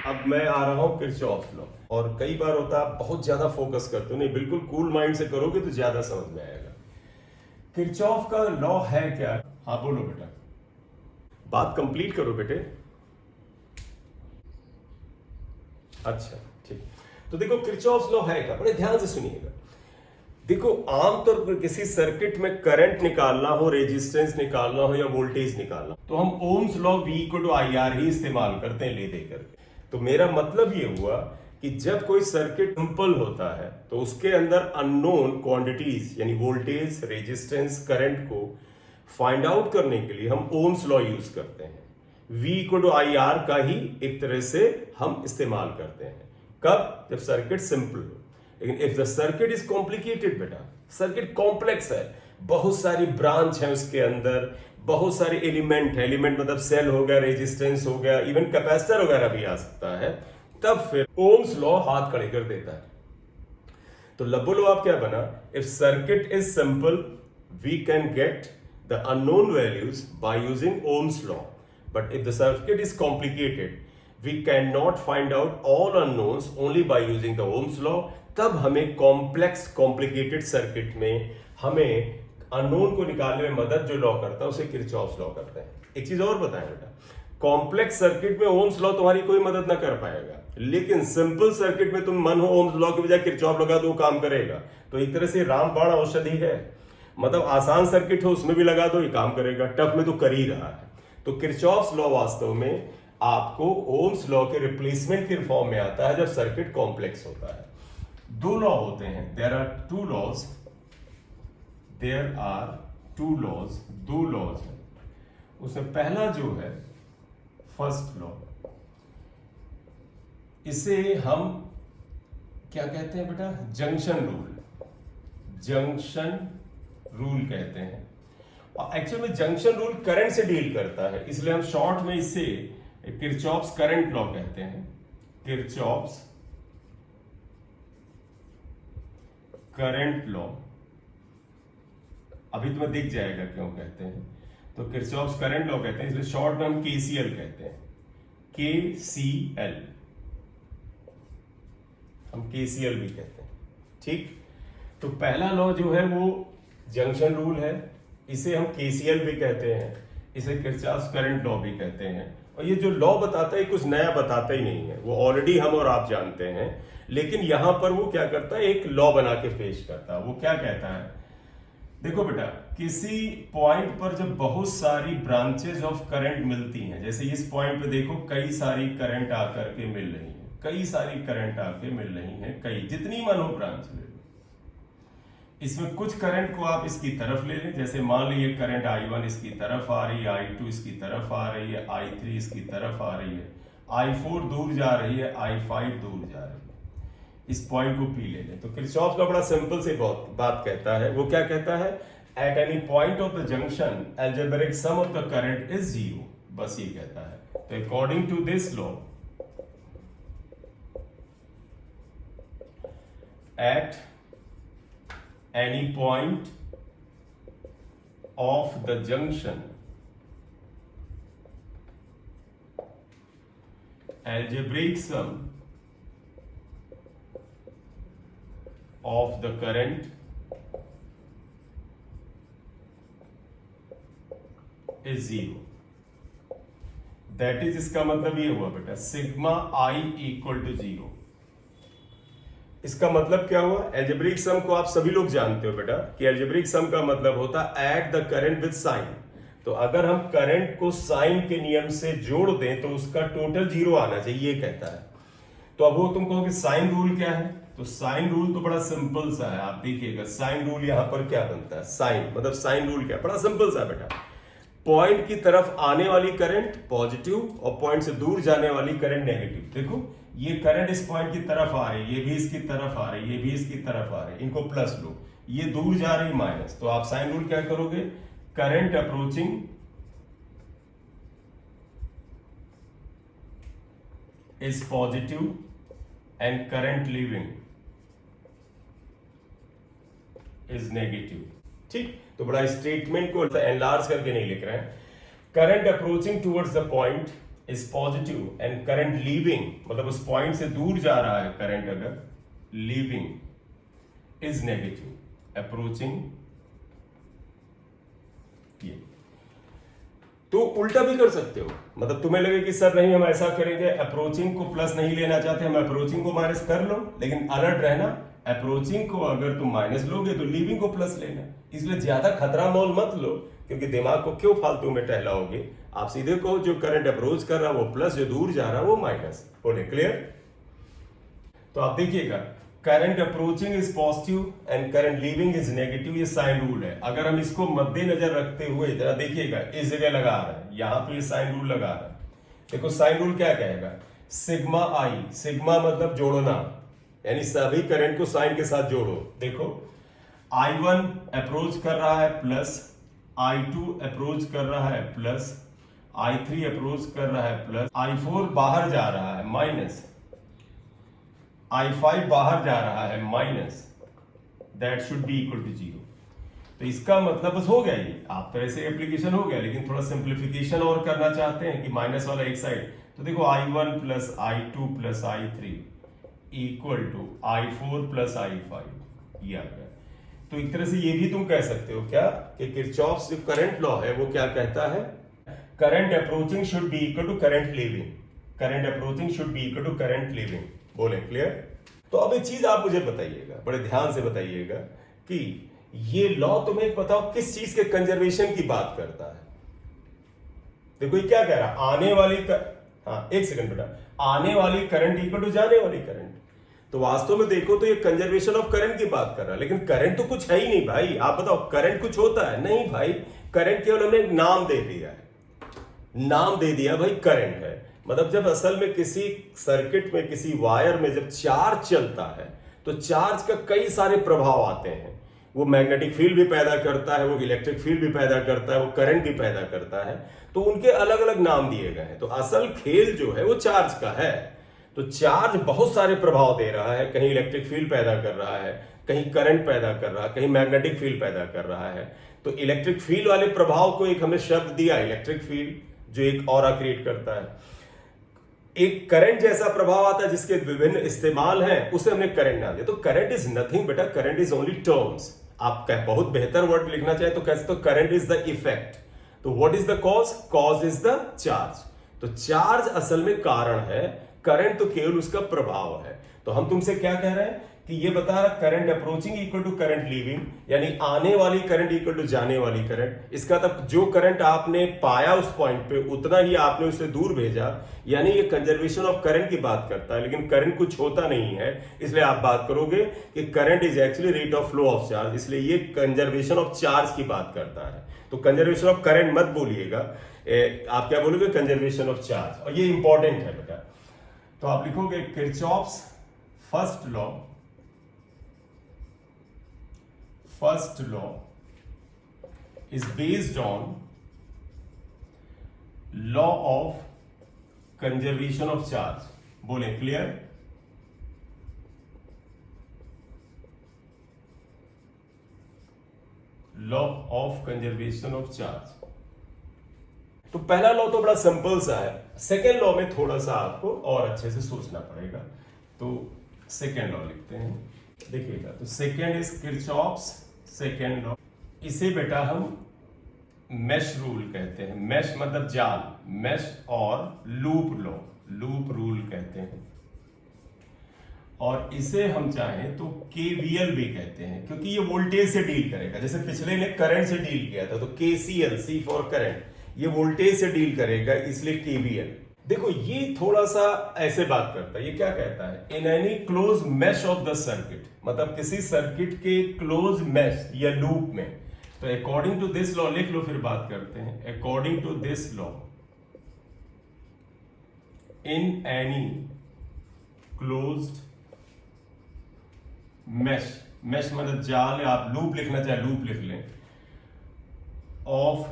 अब मैं आ रहा हूं किरचॉफ लॉ। और कई बार होता है आप बहुत ज्यादा फोकस करते हो, नहीं बिल्कुल कूल माइंड से करोगे तो ज्यादा समझ में आएगा। किरचॉफ का लॉ है क्या? हाँ बोलो बेटा, बात कंप्लीट करो बेटे। अच्छा ठीक। तो देखो किरचॉफ लॉ है क्या, बड़े ध्यान से सुनिएगा। देखो आमतौर पर किसी सर्किट में करंट निकालना हो, रेजिस्टेंस निकालना हो या वोल्टेज निकालना, तो हम ohm's law V equal to IR ही इस्तेमाल करते हैं ले देकर। तो मेरा मतलब ये हुआ कि जब कोई सर्किट सिंपल होता है तो उसके अंदर अननोन क्वांटिटीज यानी वोल्टेज, रेजिस्टेंस, करंट को फाइंड आउट करने के लिए हम ओम्स लॉ यूज करते हैं। V इक्वल टू IR का ही एक तरह से हम इस्तेमाल करते हैं। कब? जब सर्किट सिंपल हो। लेकिन if the circuit is complicated, बेटा सर्किट कॉम्प्लेक्स है, बहुत सारी ब्रांच है उसके अंदर, बहुत सारे एलिमेंट है, एलिमेंट मतलब सेल हो गया, रेजिस्टेंस हो गया, इवन कैपेसिटर वगैरह भी आ सकता है, तब फिर ओम्स लॉ हाथ खड़े कर देता है। तो लब्बो लॉ आप क्या बना? If circuit is simple we can get the unknown values by using ohm's law, but if the circuit is complicated we cannot find out all unknowns only by using the Ohm's law। तब हमें complex complicated circuit में हमें unknown को निकालने में मदद जो law करता है उसे किरचॉफ लॉ करते हैं। एक चीज और बताएं बेटा, कॉम्प्लेक्स सर्किट में ओम्स लॉ तुम्हारी कोई मदद ना कर पाएगा, लेकिन सिंपल सर्किट में तुम मन हो ओम्स लॉ की बजाय किरचॉफ लगा दो, काम करेगा। तो एक तरह से रामबाण औषधि है, मतलब आसान सर्किट हो उसमें भी लगा दो ये काम करेगा, टफ में तो कर ही रहा है। तो किरचॉफ लॉ वास्तव में आपको ओम्स लॉ के रिप्लेसमेंट के फॉर्म में आता है जब सर्किट कॉम्प्लेक्स होता है। दो लॉ होते हैं, देयर आर टू लॉज, दो लॉज है। उसमें पहला जो है फर्स्ट लॉ, इसे हम क्या कहते हैं बेटा? जंक्शन रूल कहते हैं। और एक्चुअली में जंक्शन रूल करंट से डील करता है, इसलिए हम शॉर्ट में इसे किरचॉफ्स करंट लॉ कहते हैं। किरचॉफ्स करंट लॉ, अभी तुम्हें दिख जाएगा क्यों कहते हैं। तो किरचॉफ्स करंट लॉ कहते हैं, इसलिए शॉर्ट में हम KCL कहते हैं। KCL हम KCL भी कहते हैं, ठीक। तो पहला लॉ जो है वो जंक्शन रूल है, इसे हम KCL भी कहते हैं, इसे किरचॉफ्स करंट लॉ भी कहते हैं। और ये जो लॉ बताता है कुछ नया बताता ही नहीं है, वो ऑलरेडी हम और आप जानते हैं, लेकिन यहां पर वो क्या करता है, एक लॉ बना के पेश करता है। वो क्या कहता है? देखो बेटा, किसी पॉइंट पर जब बहुत सारी ब्रांचेज ऑफ करंट मिलती हैं, जैसे इस पॉइंट पे देखो कई सारी करंट आकर के मिल रही हैं, कई सारी करंट आके मिल रही हैं, कई जितनी मन हो ब्रांच ले लो। इसमें कुछ करंट को आप इसकी तरफ ले लें, जैसे मान लीजिए करंट I1 इसकी तरफ आ रही है, I2 इसकी तरफ आ रही है, I3 इसकी तरफ आ रही है, I4 दूर जा रही है, I5 दूर जा रही है। इस पॉइंट को पी ले लें। तो किरचॉफ का बड़ा सिंपल से बात कहता है, वो क्या कहता है? At any point of the junction algebraic sum of the current is 0, बस ये कहता है। तो according to this law, at any point of the junction algebraic sum of the current is 0। that is, इसका मतलब ये हुआ बेटा सिग्मा I इक्वल टू 0। इसका मतलब क्या हुआ? एल्जेब्रिक सम को आप सभी लोग जानते हो बेटा कि एल्जेब्रिक सम का मतलब होता है add the current with sign. तो अगर हम करंट को साइन के नियम से जोड़ दें तो उसका टोटल 0 आना चाहिए, ये कहता है। तो अब वो तुम कहोगे साइन रूल क्या है? तो साइन रूल तो बड़ा सिंपल सा है, आप देखिएगा साइन रूल यहां पर क्या बनता है। साइन मतलब साइन रूल क्या? बड़ा सिंपल सा बेटा, पॉइंट की तरफ आने वाली करंट पॉजिटिव और पॉइंट से दूर जाने वाली करंट नेगेटिव। देखो ये करंट इस पॉइंट की तरफ आ रही है, ये भी इसकी तरफ आ रही है, ये भी इसकी तरफ आ रही है, इनको प्लस लो, ये दूर जा रही माइनस। तो आप साइन रूल क्या करोगे? Current approaching is positive and current leaving is negative, ठीक। तो बड़ा स्टेटमेंट को एनलार्ज करके नहीं लिख रहे हैं। Current approaching towards the point is positive and current leaving, मतलब उस पॉइंट से दूर जा रहा है करंट, अगर लीविंग इज नेगेटिव, अप्रोचिंग ये। तो उल्टा भी कर सकते हो, मतलब तुम्हें लगे कि सर नहीं हम ऐसा करेंगे, अप्रोचिंग को प्लस नहीं लेना चाहते, हम अप्रोचिंग को माइनस कर लो, लेकिन अलर्ट रहना, अप्रोचिंग को अगर तुम माइनस लोगे तो लीविंग को प्लस लेना। इसलिए ज्यादा खतरा मोल मत लो, क्योंकि दिमाग को क्यों फालतू में टहलाओगे। आप सीधे कहो जो करंट अप्रोच कर रहा है वो प्लस, जो दूर जा रहा है वो माइनस। बोले क्लियर? तो आप देखिएगा, current approaching is positive and current leaving is negative, ये साइन रूल है। अगर हम इसको मद्देनजर रखते हुए जरा देखिएगा, इस जगह लगा रहा है, यहां पे ये साइन रूल लगा रहा है। देखो साइन रूल क्या कहेगा, सिग्मा आई, सिग्मा मतलब जोड़ना, यानी सभी करंट को साइन के साथ जोड़ो। देखो I1 अप्रोच कर रहा है प्लस, I2 अप्रोच कर रहा है प्लस, I3 अप्रोच कर रहा है प्लस, I4 बाहर जा रहा है माइनस, I5 बाहर जा रहा है minus, that should be equal to 0। तो इसका मतलब बस हो गया, ये आप तरह से एप्लीकेशन हो गया, लेकिन थोड़ा सिंप्लीफिकेशन और करना चाहते हैं कि माइनस वाला एक साइड, तो देखो I1 plus I2 plus I3 equal to I4 plus I5, ये आ गया। तो एक तरह से ये भी तुम कह सकते हो क्या कि किरचॉफ्स जो करंट लॉ है वो क्या कहता है, current approaching should be equal to current leaving, current approaching should be equal to current leaving. बोले क्लियर? तो अब एक चीज आप मुझे बताइएगा, बड़े ध्यान से बताइएगा कि ये लॉ तुम्हें बताओ किस चीज के कंजर्वेशन की बात करता है। देखो ये क्या कह रहा है, आने वाली हाँ एक सेकंड बेटा, आने वाली करंट इक्वल टू जाने वाली करंट। तो वास्तव में देखो तो ये कंजर्वेशन ऑफ करंट की बात कर रहा है, लेकिन करंट तो कुछ है ही नहीं भाई। आप बताओ करंट कुछ होता है? नहीं भाई, करंट केवल हमने एक नाम दे दिया है, नाम दे दिया भाई करंट है। मतलब जब असल में किसी सर्किट में, किसी वायर में जब चार्ज चलता है तो चार्ज का कई सारे प्रभाव आते हैं। वो मैग्नेटिक फील्ड भी पैदा करता है, वो इलेक्ट्रिक फील्ड भी पैदा करता है, वो करंट भी पैदा करता है, तो उनके अलग अलग नाम दिए गए हैं। तो असल खेल जो है वो चार्ज का है। तो चार्ज बहुत सारे प्रभाव दे रहा है, कहीं इलेक्ट्रिक फील्ड पैदा कर रहा है, कहीं करंट पैदा कर रहा है, कहीं मैग्नेटिक फील्ड पैदा कर रहा है। तो इलेक्ट्रिक फील्ड वाले प्रभाव को एक हमने शब्द दिया इलेक्ट्रिक फील्ड, जो एक ऑरा क्रिएट करता है। एक करंट जैसा प्रभाव आता है जिसके विभिन्न इस्तेमाल हैं, उसे हमने करंट नाम दिया। तो करंट इज नथिंग बेटा, करंट इज ओनली टर्म्स। आप बहुत बेहतर वर्ड लिखना चाहे तो कह सकते हो करंट इज द इफेक्ट। तो what is the cause? Cause is the charge. तो चार्ज असल में कारण है, करंट तो केवल उसका प्रभाव है। तो हम तुमसे क्या कह रहे हैं कि ये बता रहा current approaching equal to current leaving, यानी आने वाली करंट इक्वल टू जाने वाली करंट। इसका तब जो करंट आपने पाया उस पॉइंट पे उतना ही आपने उसे दूर भेजा, यानी ये कंजर्वेशन ऑफ करंट की बात करता है। लेकिन करंट कुछ होता नहीं है, इसलिए आप बात करोगे कि current is actually rate of flow of charge, इसलिए ये कंजर्वेशन ऑफ चार्ज की बात करता है। तो कंजर्वेशन ऑफ करंट मत बोलिएगा, आप क्या बोलोगे? Conservation of charge. और ये इंपॉर्टेंट है बेटा। तो आप लिखोगे Kirchhoff's first law is based on law of conservation of charge। बोले clear? Law of conservation of charge. तो पहला लॉ तो बड़ा सिंपल सा है, सेकेंड लॉ में थोड़ा सा आपको और अच्छे से सोचना पड़ेगा। तो सेकेंड लॉ लिखते हैं, देखिएगा। तो second is Kirchhoff's second law. इसे बेटा हम मेश रूल कहते हैं। मेश मतलब जाल, मेश और लूप लॉ, लूप रूल कहते हैं। और इसे हम चाहें तो केवीएल भी कहते हैं, क्योंकि ये वोल्टेज से डील करेगा। जैसे पिछले ने करंट से डील किया था, तो केसीएल, सी फॉर करंट, ये वोल्टेज से डील करेगा, इसलिए केवीएल। देखो ये थोड़ा सा ऐसे बात करता है, ये क्या कहता है? In any close mesh of the circuit, मतलब किसी सर्किट के क्लोज मैश या लूप में। तो अकॉर्डिंग टू दिस लॉ लिख लो, फिर बात करते हैं। According to this law, in any closed mesh, mesh मतलब जाल, आप लूप लिखना चाहे लूप लिख लें, of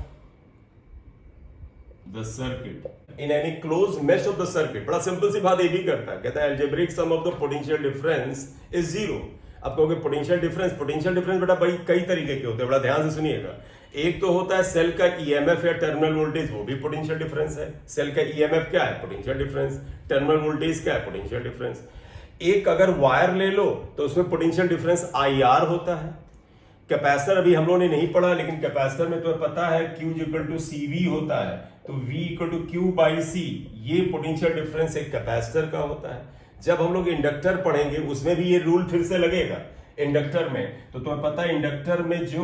the circuit, in any close mesh of the circuit. बड़ा सिंपल सी बात ये भी करता है, कहता है algebraic sum of the potential difference is zero. अब कहोगे पोटेंशियल डिफरेंस बेटा भाई कई तरीके के होते हैं, बड़ा ध्यान से सुनिएगा। एक तो होता है सेल का ईएमएफ या टर्मिनल वोल्टेज, वो भी पोटेंशियल डिफरेंस है। सेल का ईएमएफ क्या है? Potential difference. टर्मिनल वोल्टेज क्या है? Potential difference. एक अगर वायर ले लो तो उसमें पोटेंशियल डिफरेंस आईआर होता है। कैपेसिटर अभी हम लोगों ने नहीं पढ़ा, लेकिन कैपेसिटर में तुम्हें पता है Q इक्वल टू CV होता है, तो V equal to Q by C, ये पोटेंशियल डिफरेंस एक कैपेसिटर का होता है। जब हम लोग इंडक्टर पढ़ेंगे उसमें भी ये रूल फिर से लगेगा। इंडक्टर में तो तुम्हें पता है इंडक्टर में जो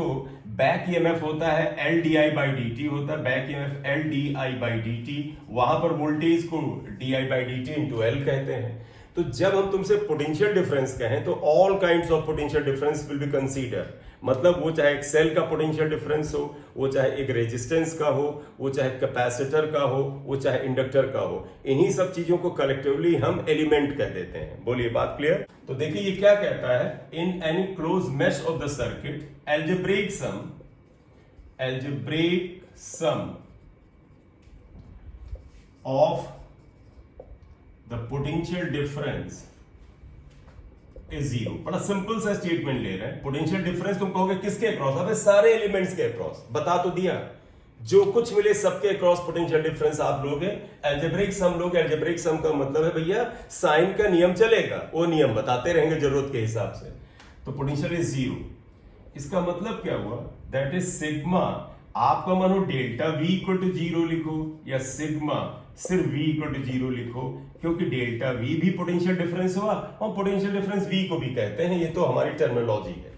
बैक ईएमएफ होता है L D I by D T होता है, back EMF L D I by D T, वहां पर वोल्टेज को D I by D T into L कहते हैं। तो जब हम तुमसे पोटेंशियल डिफरेंस कहें तो all kinds of potential difference will be consider, मतलब वो चाहे एक सेल का पोटेंशियल डिफरेंस हो, वो चाहे एक रेजिस्टेंस का हो, वो चाहे कैपेसिटर का हो, वो चाहे इंडक्टर का हो, इन्हीं सब चीजों को कलेक्टिवली हम एलिमेंट कह देते हैं। बोलिए, बात क्लियर? तो देखिए ये क्या कहता है, in any close mesh of the circuit algebraic sum of the potential difference is zero। बड़ा सिंपल सा स्टेटमेंट ले रहे हैं। पोटेंशियल डिफरेंस तुम कहोगे किसके अक्रॉस? अबे सारे एलिमेंट्स के अक्रॉस, बता तो दिया, जो कुछ मिले सबके अक्रॉस पोटेंशियल डिफरेंस आप लोगे। एल्जेब्रिक सम लोगे, एल्जेब्रिक सम का मतलब है भैया साइन का नियम चलेगा, वो नियम बताते रहेंगे जरूरत के हिसाब से। तो पोटेंशियल इज जीरो, इसका मतलब क्या हुआ? दैट इज सिग्मा, आपका मानो delta V equal to zero लिखो, या सिग्मा सिर्फ V इक्वल टू जीरो लिखो, क्योंकि डेल्टा V भी पोटेंशियल डिफरेंस हुआ और पोटेंशियल डिफरेंस V को भी कहते हैं। ये तो हमारी टर्मिनोलॉजी है।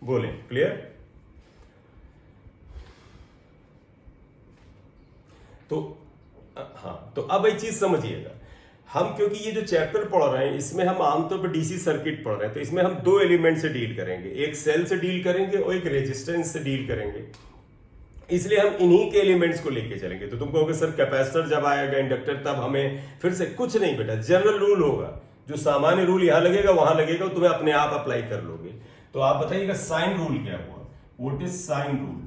बोले, क्लियर? तो हाँ, तो अब एक चीज समझिएगा, हम क्योंकि ये जो चैप्टर पढ़ रहे हैं इसमें हम आमतौर पर डीसी सर्किट पढ़ रहे हैं, तो इसमें हम दो एलिमेंट से डील करेंगे, एक सेल से डील करेंगे और एक रेजिस्टेंस से डील करेंगे। इसलिए हम इन्हीं के एलिमेंट्स को लेके चलेंगे। तो तुम कहोगे सर कैपेसिटर जब आएगा, इंडक्टर, तब हमें फिर से कुछ नहीं बेटा, जनरल रूल होगा, जो सामान्य रूल यहां लगेगा वहां लगेगा, तुम्हें अपने आप अप्लाई कर लोगे। तो आप बताइएगा साइन रूल क्या हुआ? What is sine rule?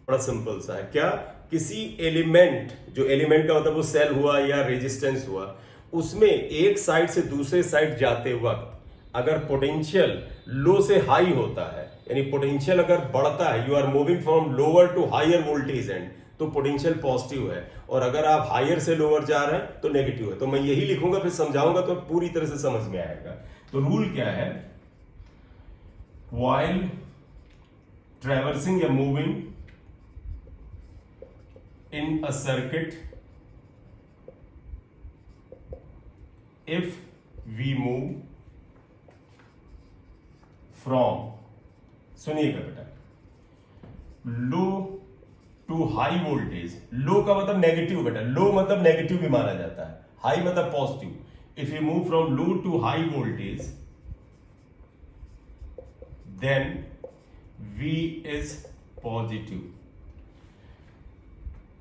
बड़ा सिंपल सा है। क्या? किसी एलिमेंट, जो एलिमेंट का मतलब वो सेल हुआ या रेजिस्टेंस हुआ, उसमें एक साइड से दूसरे साइड जाते वक्त अगर पोटेंशियल लो से हाई होता है, यानी पोटेंशियल अगर बढ़ता है, you are moving from lower to higher voltage and, तो पोटेंशियल पॉजिटिव है, और अगर आप हायर से लोअर जा रहे हैं तो नेगेटिव है। तो मैं यही लिखूंगा, फिर समझाऊंगा तो पूरी तरह से समझ में आएगा। तो रूल क्या है? व्हाइल ट्रैवर्सिंग या moving in a circuit, if we move from, सुनिएगा बेटा, लो टू हाई वोल्टेज, लो का मतलब नेगेटिव बेटा, लो मतलब नेगेटिव भी माना जाता है, हाई मतलब positive. If you move from low to high voltage then V is positive,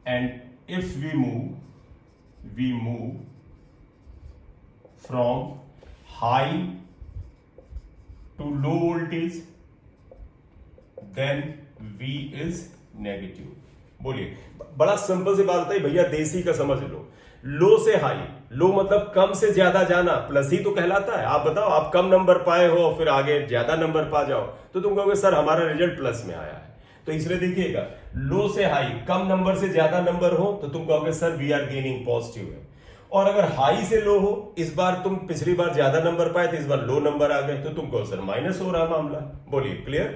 and if we move from high to low voltage then V is negative। बोलिए, बड़ा सिंपल सी बात होता है भैया, देसी का समझ लो। लो से हाई, लो मतलब कम से ज्यादा जाना, प्लस ही तो कहलाता है। आप बताओ, आप कम नंबर पाए हो फिर आगे ज्यादा नंबर पा जाओ तो तुम कहोगे सर हमारा रिजल्ट प्लस में आया है। तो इसलिए देखिएगा, लो से हाई, कम नंबर से ज्यादा नंबर हो तो तुम कहोगे sir we are gaining positive है। और अगर हाई से लो हो, इस बार तुम पिछली बार ज्यादा नंबर पाए तो इस बार लो नंबर आ गए, तो तुम कहो सर माइनस हो रहा मामला। बोलिए, क्लियर?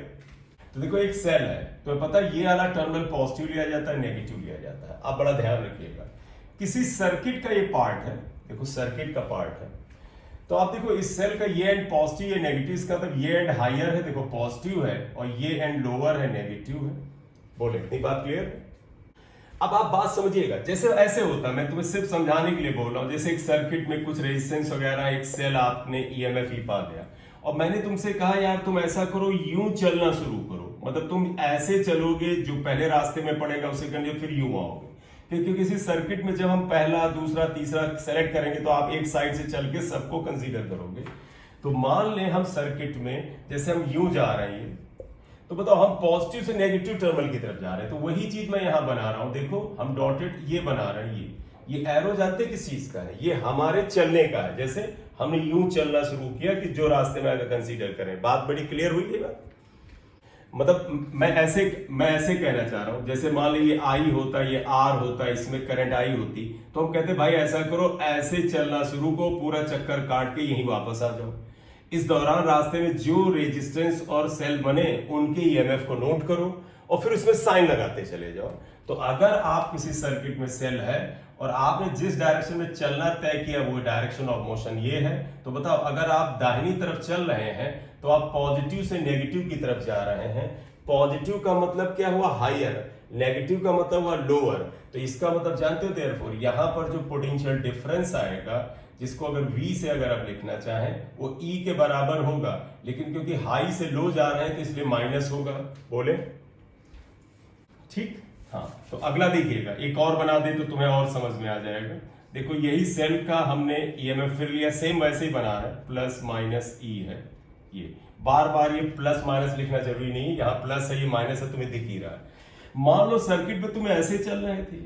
तो देखो एक सेल है, तो पता है ये वाला टर्मिनल पॉजिटिव लिया जाता है, नेगेटिव लिया जाता है। आप बड़ा ध्यान रखिएगा, किसी सर्किट का ये पार्ट है, देखो सर्किट का पार्ट है, तो आप देखो इस सेल का ये एंड पॉजिटिव या नेगेटिव, इसका मतलब ये एंड हायर है, देखो पॉजिटिव है, और ये एंड लोअर है, नेगेटिव है। बोले, इतनी बात क्लियर है? अब आप बात समझिएगा, जैसे ऐसे होता है, मैं तुम्हें सिर्फ समझाने के लिए बोल रहा हूं, जैसे एक सर्किट में कुछ रेजिस्टेंस वगैरह, एक सेल आपने ईएमएफ ही पा दिया, और मैंने तुमसे कहा यार तुम ऐसा करो, यूं चलना शुरू करो, मतलब तुम ऐसे चलोगे, जो पहले रास्ते में पड़ेगा उसे करने, फिर यूं आओगे। क्योंकि किसी सर्किट में जब हम पहला, दूसरा, तीसरा सेलेक्ट करेंगे तो आप एक साइड से चल के सबको कंसीडर करोगे। तो मान लें हम सर्किट में जैसे हम यूं जा रहे हैं, तो बताओ हम पॉजिटिव से नेगेटिव टर्मिनल की तरफ जा रहे हैं, तो वही चीज मैं यहां बना रहा हूं। देखो हम डॉटेड ये बना रहे हैं, ये एरो जानते किस चीज का है? ये हमारे चलने का है। जैसे हमने यूं चलना शुरू किया कि जो रास्ते में आगे कंसीडर करें। बात बड़ी क्लियर हुई है बात? मतलब मैं ऐसे कहना चाह रहा हूं, जैसे मान लीजिए आई होता, ये आर होता, इसमें करंट आई होती, तो हम कहते भाई ऐसा करो, ऐसे चलना शुरू को, पूरा चक्कर काट के यहीं वापस आ जाओ। इस दौरान रास्ते में जो रेजिस्टेंस और सेल बने उनके ईएमएफ को नोट करो और फिर उसमें साइन लगाते चले जाओ। तो अगर आप किसी सर्किट में सेल है और आपने जिस डायरेक्शन में चलना तय किया वो डायरेक्शन ऑफ मोशन ये है, तो बताओ अगर आप दाहिनी तरफ चल रहे हैं तो आप पॉजिटिव से नेगेटिव की तरफ जा रहे हैं। पॉजिटिव का मतलब क्या हुआ, हायर, नेगेटिव का मतलब हुआ लोअर। तो इसका मतलब जानते हो, देयरफॉर यहां पर जो पोटेंशियल डिफरेंस आएगा, जिसको अगर V से अगर आप लिखना चाहें, वो E के बराबर होगा, लेकिन क्योंकि हाई से लो जा रहे हैं तो इसलिए माइनस होगा। बोले ठीक। हाँ, तो अगला देखिएगा, एक और बना दे तो तुम्हें और समझ में आ जाएगा। देखो यही सेल का हमने ईएमएफ फिर लिया, सेम वैसे ही बना रहे हैं, प्लस माइनस ई है। ये बार बार ये प्लस माइनस लिखना जरूरी नहीं, यहाँ प्लस है, ये माइनस है, तुम्हें दिख ही रहा है। मान लो सर्किट में तुम ऐसे चल रहे थे,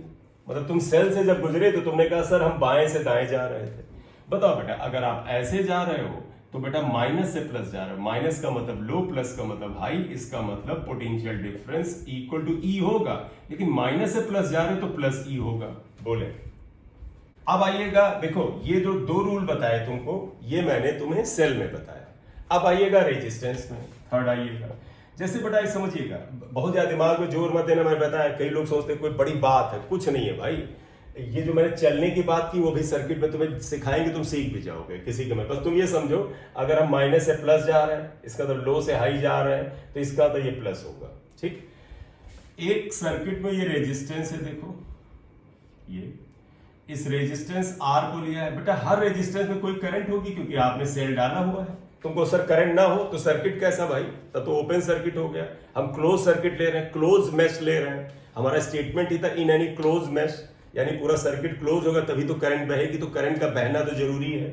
मतलब तुम सेल से जब गुजरे तो तुमने कहा सर हम बाएं से दाएं जा रहे थे। बताओ बेटा, अगर आप ऐसे जा रहे हो तो बेटा माइनस से प्लस जा रहे हो, माइनस का मतलब लो, प्लस का मतलब हाई, इसका मतलब पोटेंशियल डिफरेंस इक्वल टू ई होगा, लेकिन माइनस से प्लस जा रहे हो तो प्लस ई होगा। बोले अब आइएगा, देखो ये जो दो रूल बताए तुमको, ये मैंने तुम्हें सेल में बताया। अब आइएगा रेजिस्टेंस में, थर्ड आइएगा। जैसे बेटा समझिएगा, बहुत ज्यादा दिमाग में जोर मत देना, मैंने बताया कई लोग सोचते कोई बड़ी बात है, कुछ नहीं है भाई। ये जो मैंने चलने की बात की वो भी सर्किट में तुम्हें सिखाएंगे, तुम सीख भी जाओगे किसी के में। बस तुम ये समझो, अगर हम माइनस से प्लस जा रहे हैं, इसका तो लो से हाई जा रहे हैं, तो इसका तो ये प्लस होगा। ठीक, एक सर्किट में ये रेजिस्टेंस है, देखो ये इस रेजिस्टेंस आर को लिया है। बेटा हर रेजिस्टेंस में कोई करंट होगी क्योंकि आपने सेल डाला हुआ है। तुमको सर करंट ना हो तो सर्किट कैसा भाई, तब तो ओपन सर्किट हो गया। हम क्लोज सर्किट ले रहे हैं, क्लोज मैश ले रहे हैं, हमारा स्टेटमेंट ही था इन एनी क्लोज मैश, यानी पूरा सर्किट क्लोज होगा तभी तो करंट बहेगी, तो करंट का बहना तो जरूरी है।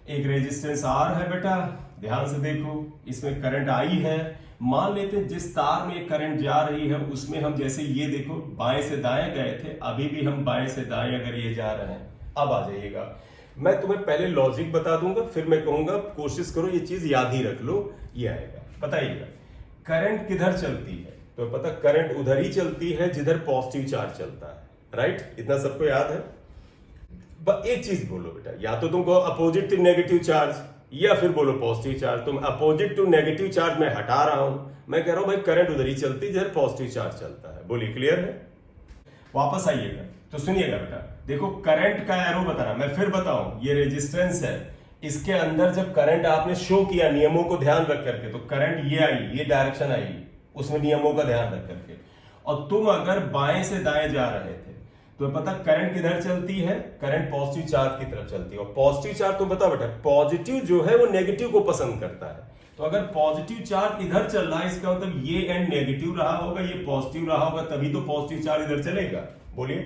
एक रेजिस्टेंस आर है बेटा, ध्यान से देखो, इसमें करंट आई है। मान लेते हैं जिस तार में करंट जा रही है उसमें हम, जैसे ये देखो बाएं से दाएं गए थे, अभी भी हम बाएं से दाएं अगर ये जा रहे हैं। अब आ जाइएगा, मैं तुम्हें पहले लॉजिक बता दूंगा, फिर मैं कहूंगा कोशिश करो ये चीज याद ही रख लो। ये आएगा, बताइएगा करंट किधर चलती है, तो पता करंट उधर ही चलती है जिधर पॉजिटिव चार्ज चलता है, राइट? इतना सबको याद है। बस एक चीज बोलो बेटा, या तो तुमको अपोजिट टू नेगेटिव चार्ज या फिर बोलो पॉजिटिव चार्ज। तुम अपोजिट टू नेगेटिव चार्ज मैं हटा रहा हूं, मैं कह रहा हूं भाई करंट उधर ही चलती है जिधर पॉजिटिव चार्ज चलता है। बोलिए क्लियर है? वापस आइएगा तो सुनिएगा बेटा, देखो करंट का एरो बता रहा, मैं फिर बताऊं, ये रेजिस्टेंस है, इसके अंदर जब करंट आपने शो किया नियमों को ध्यान रख करके, तो करंट ये आई, ये डायरेक्शन आई, उसमें नियमों का ध्यान रख करके, और तुम अगर बाएं से दाएं जा रहे थे तो पता करंट किधर चलती है, करंट पॉजिटिव चार्ज की तरफ चलती है। और पॉजिटिव चार्ज तो बता बेटा, पॉजिटिव जो है वो नेगेटिव को पसंद करता है, तो अगर पॉजिटिव चार्ज इधर चल रहा है इसका मतलब ये एंड नेगेटिव रहा होगा, ये पॉजिटिव रहा होगा, तभी तो पॉजिटिव चार्ज इधर चलेगा। बोलिए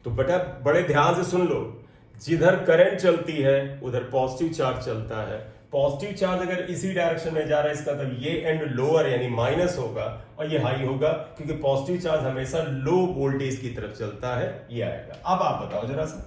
तो बेटा बड़े ध्यान से सुन लो, जिधर करंट चलती है उधर पॉजिटिव चार्ज चलता है। पॉजिटिव चार्ज अगर इसी डायरेक्शन में जा रहा है इसका मतलब ये एंड लोअर यानी माइनस होगा और ये हाई होगा, क्योंकि पॉजिटिव चार्ज हमेशा लो वोल्टेज की तरफ चलता है। ये आएगा। अब आप बताओ जरा सा,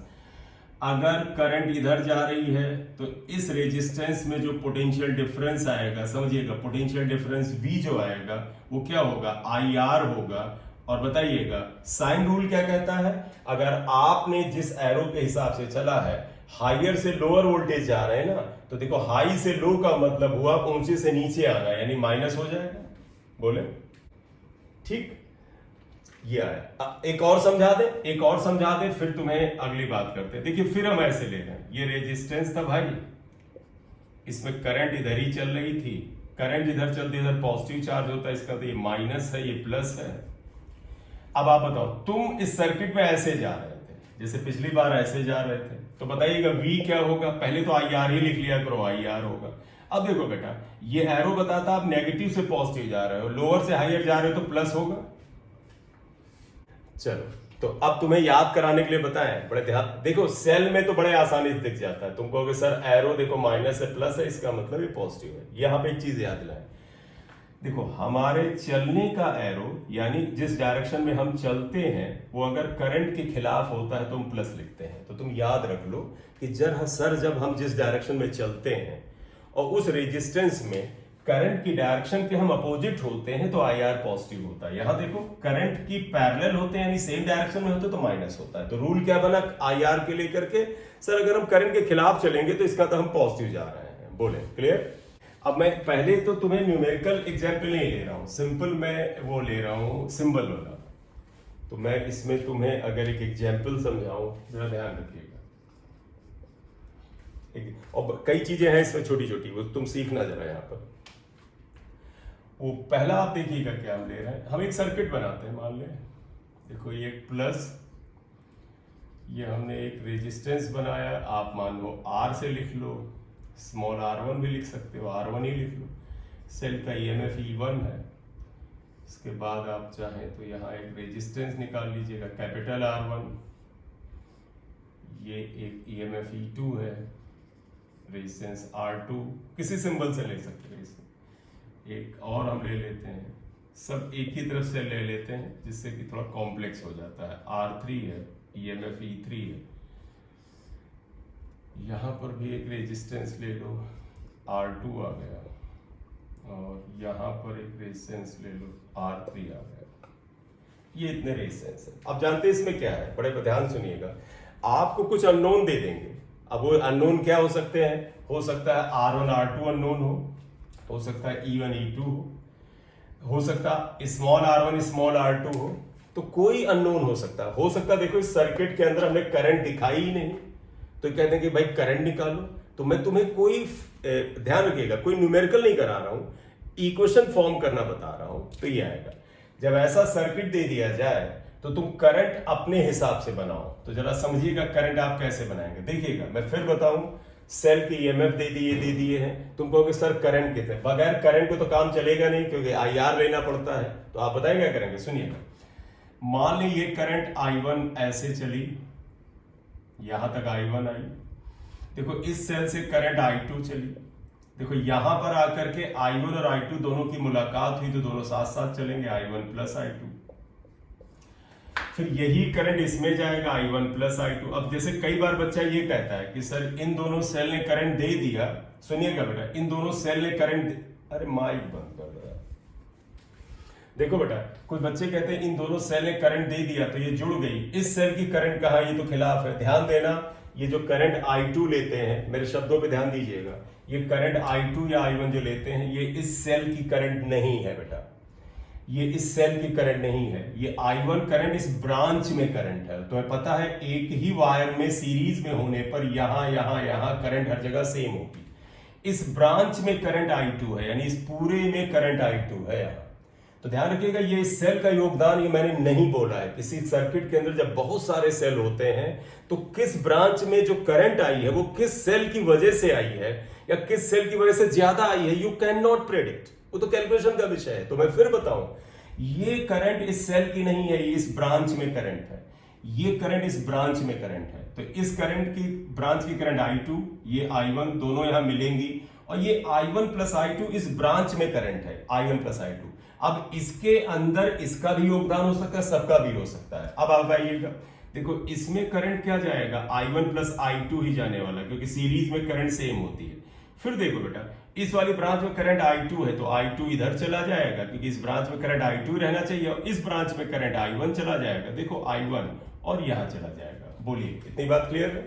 अगर करंट इधर जा रही है तो इस रेजिस्टेंस में जो पोटेंशियल डिफरेंस आएगा, समझिएगा पोटेंशियल डिफरेंस V जो आएगा वो क्या होगा, IR होगा। और बताइएगा साइन रूल क्या कहता है, अगर आपने जिस एरो के हिसाब से चला है हायर से लोअर वोल्टेज जा रहे हैं ना, तो देखो हाई से लो का मतलब हुआ ऊंचे से नीचे आना, यानी माइनस हो जाएगा। बोले ठीक, ये आया। एक और समझा दे, एक और समझा दे, फिर तुम्हें अगली बात करते हैं। देखिए फिर हम ऐसे ले रहे हैं, ये रेजिस्टेंस था भाई, इसमें करंट इधर ही चल रही थी, करंट इधर चलती इधर पॉजिटिव चार्ज होता है, इसका तो ये माइनस है, ये प्लस है। अब आप बताओ, तुम इस सर्किट में ऐसे जा रहे थे, जैसे पिछली बार ऐसे जा रहे थे, तो बताइएगा V क्या होगा, पहले तो IR ही लिख लिया करो, IR होगा। अब देखो बेटा, ये एरो बताता आप नेगेटिव से पॉजिटिव जा रहे हो, लोअर से हायर जा रहे हो तो प्लस होगा। चलो तो अब तुम्हें याद कराने के लिए बताएं, बड़े ध्यान देखो, सेल में तो बड़े आसानी से दिख जाता है, तुम कहोगे सर एरो देखो माइनस से प्लस है, इसका मतलब ये पॉजिटिव है। यहां पे एक चीज याद लाएं, देखो हमारे चलने का एरो यानी जिस डायरेक्शन में हम चलते हैं वो अगर करंट के खिलाफ होता है तो हम प्लस लिखते हैं। तो तुम याद रख लो कि जब हम जिस डायरेक्शन में चलते हैं और उस रेजिस्टेंस में करंट की डायरेक्शन के हम अपोजिट होते हैं तो आई आर पॉजिटिव होता है। यहां देखो करंट की पैरेलल होते हैं यानी सेम डायरेक्शन में होते तो माइनस होता है। तो रूल क्या बना आई आर के लेकर के, सर अगर हम करंट के खिलाफ चलेंगे तो इसका तो हम पॉजिटिव जा रहे हैं। बोले क्लियर? अब मैं पहले तो तुम्हें न्यूमेरिकल एग्जाम्पल नहीं ले रहा हूं, सिंपल मैं वो ले रहा हूं सिंबल वाला। तो मैं इसमें तुम्हें अगर एक एग्जाम्पल समझाऊं, जरा ध्यान रखिएगा। और कई चीजें हैं इसमें छोटी छोटी, वो तुम सीखना जरा यहाँ पर। वो पहला आप देखिएगा क्या हम ले रहे हैं। हम एक सर्किट बनाते हैं, मान लें देखो ये एक प्लस, ये हमने एक रेजिस्टेंस बनाया, आप मान लो आर से लिख लो, स्मॉल r1 भी लिख सकते हो, r1 ही लिख लो। सेल का EMF E1 है। इसके बाद आप चाहें तो यहाँ एक रेजिस्टेंस निकाल लीजिएगा कैपिटल R1, ये एक EMF E2 है, रेजिस्टेंस R2, किसी सिंबल से ले सकते हैं इसे। एक और हम ले लेते हैं, सब एक ही तरफ से ले लेते हैं जिससे कि थोड़ा कॉम्प्लेक्स हो जाता है। R3 है, EMF E3 है। यहाँ पर भी एक रेजिस्टेंस ले लो, R2 आ गया, और यहाँ पर एक रेजिस्टेंस ले लो, R3 आ गया। ये इतने रेजिस्टेंस है। अब जानते हैं इसमें क्या है, बड़े ध्यान सुनिएगा। आपको कुछ अननोन दे देंगे। अब वो अननोन क्या हो सकते हैं? हो सकता है R1 R2 अननोन हो सकता है E1 E2 हो सकता है स्मॉल R1 स्मॉल R2 हो, तो कोई अननोन हो सकता है। देखो इस सर्किट के अंदर हमें करंट दिखाई ही नहीं, तो कहते हैं कि भाई करंट निकालो। तो मैं तुम्हें कोई ध्यान रखिएगा, कोई न्यूमेरिकल नहीं करा रहा हूं, इक्वेशन फॉर्म करना बता रहा हूं। तो ये आएगा, जब ऐसा सर्किट दे दिया जाए तो तुम करंट अपने हिसाब से बनाओ। तो जरा समझिएगा करंट आप कैसे बनाएंगे। देखिएगा मैं फिर बताऊं, सेल के EMF दे दिए हैं। तुम कहोगे सर करंट कितने, बगैर करंट को तो काम चलेगा नहीं क्योंकि IR लेना पड़ता है। तो आप बताएं क्या करेंगे, सुनिएगा। मान ली ये करंट I1 ऐसे चली, यहां तक I1 आई। देखो इस सेल से करंट I2 चली, देखो यहां पर आकर के I1 और I2 दोनों की मुलाकात हुई तो दोनों साथ साथ चलेंगे, I1 प्लस I2। फिर यही करंट इसमें जाएगा, I1 प्लस I2। अब जैसे कई बार बच्चा ये कहता है कि सर इन दोनों सेल ने करंट दे दिया, सुनिएगा बेटा, इन दोनों सेल ने करंट, अरे माइक बंद कर रहा है। देखो बेटा, कुछ बच्चे कहते हैं इन दोनों सेल ने करंट दे दिया तो ये जुड़ गई, इस सेल की करंट कहाँ, ये तो खिलाफ है। ध्यान देना, ये जो करंट I2 लेते हैं, मेरे शब्दों पे ध्यान दीजिएगा, ये करंट I2 या I1 जो लेते हैं ये इस सेल की करंट नहीं है बेटा, ये इस सेल की करंट नहीं है। ये I1 करंट इस ब्रांच में करंट है। तुम्हें पता है एक ही वायर में सीरीज में होने पर यहां करंट हर जगह सेम होगी। इस ब्रांच में करंट I2 है, यानी इस पूरे में करंट I2 है यहाँ। तो ध्यान रखिएगा, ये इस सेल का योगदान ये मैंने नहीं बोला है। किसी सर्किट के अंदर जब बहुत सारे सेल होते हैं तो किस ब्रांच में जो करंट आई है वो किस सेल की वजह से आई है या किस सेल की वजह से ज्यादा आई है, यू कैन नॉट प्रेडिक्ट, वो तो कैलकुलेशन का विषय है। तो मैं फिर बताऊं, ये करंट इस सेल की नहीं है, ये इस ब्रांच में करंट है। ये करंट इस ब्रांच में करंट है। तो इस करंट की ब्रांच की करंट I2, ये I1 दोनों यहां मिलेंगी, और ये I1 प्लस I2 इस ब्रांच में करंट है, I1 प्लस I2। अब इसके अंदर इसका भी योगदान हो सकता है, सबका भी हो सकता है। अब आप आइएगा, देखो इसमें करंट क्या जाएगा, I1 प्लस I2 ही जाने वाला, क्योंकि सीरीज में करंट सेम होती है। फिर देखो बेटा, इस वाली ब्रांच में करंट I2 है तो I2 इधर चला जाएगा, क्योंकि इस ब्रांच में करंट I2 रहना चाहिए, और इस ब्रांच में करंट I1 चला जाएगा। देखो I1 और यहां चला जाएगा। बोलिए, इतनी बात क्लियर है?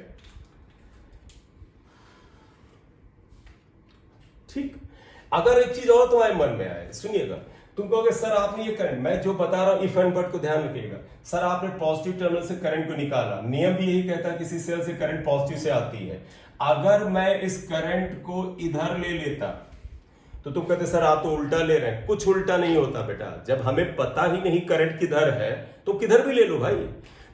ठीक। अगर एक चीज और तुम्हारे मन में आए, सुनिएगा, तुम कहोगे सर आपने ये करंट, मैं जो बता रहा हूं इफ एंड बट को ध्यान रखिएगा, सर आपने पॉजिटिव टर्मिनल से करंट को निकाला, नियम भी यही कहता है किसी सेल से करंट पॉजिटिव से आती है। अगर मैं इस करंट को इधर ले लेता तो तुम कहते सर आप तो उल्टा ले रहे हैं। कुछ उल्टा नहीं होता बेटा, जब हमें पता ही नहीं करंट किधर है तो किधर भी ले लो भाई।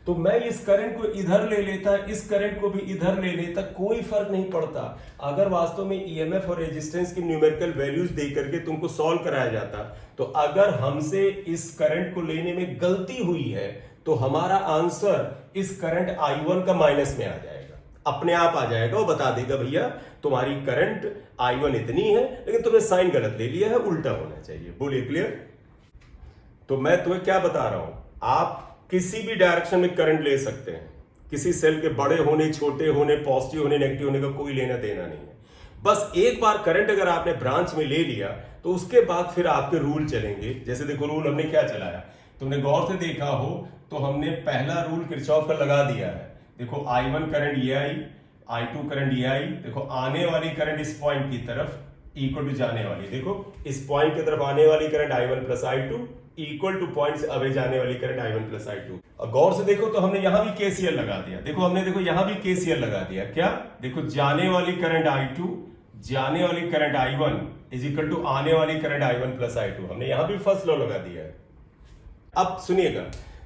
तो मैं इस करंट को इधर ले लेता, इस करंट को भी इधर ले लेता, कोई फर्क नहीं पड़ता। अगर वास्तव में ईएमएफ और रेजिस्टेंस की न्यूमेरिकल वैल्यूज दे करके तुमको सॉल्व कराया जाता, तो अगर हमसे इस करंट को लेने में गलती हुई है तो हमारा आंसर इस करंट I1 का माइनस में आ जाएगा। अपने आप आ जाएगा, वो बता देगा भैया तुम्हारी करंट I1 इतनी है, लेकिन तुमने साइन गलत ले लिया है, उल्टा होना चाहिए। बोलिए क्लियर? तो मैं तुम्हें क्या बता रहा हूं, आप किसी भी डायरेक्शन में करंट ले सकते हैं, किसी सेल के बड़े होने, छोटे होने, पॉजिटिव होने, नेगेटिव होने का कोई लेना देना नहीं है। बस एक बार करंट अगर आपने ब्रांच में ले लिया तो उसके बाद फिर आपके रूल चलेंगे। जैसे देखो रूल हमने क्या चलाया, तुमने गौर से देखा हो तो हमने पहला रूल किरचॉफ का लगा दिया है। देखो I1 करंट ये आई, I2 करंट ये आई, देखो आने वाली करंट इस पॉइंट की तरफ इक्वल टू जाने वाली, देखो इस पॉइंट की तरफ आने वाली current I1 plus I2 equal two point से अवे जाने वाली करंट I1 प्लस I2। और गौर से देखो तो हमने यहां भी KCL लगा दिया, देखो हमने देखो यहां भी KCL लगा दिया। क्या? देखो जाने वाली करंट I2, जाने वाली current I1 is equal to आने वाली करंट I1 प्लस I2, हमने यहां भी फर्स्ट लॉ लगा दिया है। अब सुनिएगा,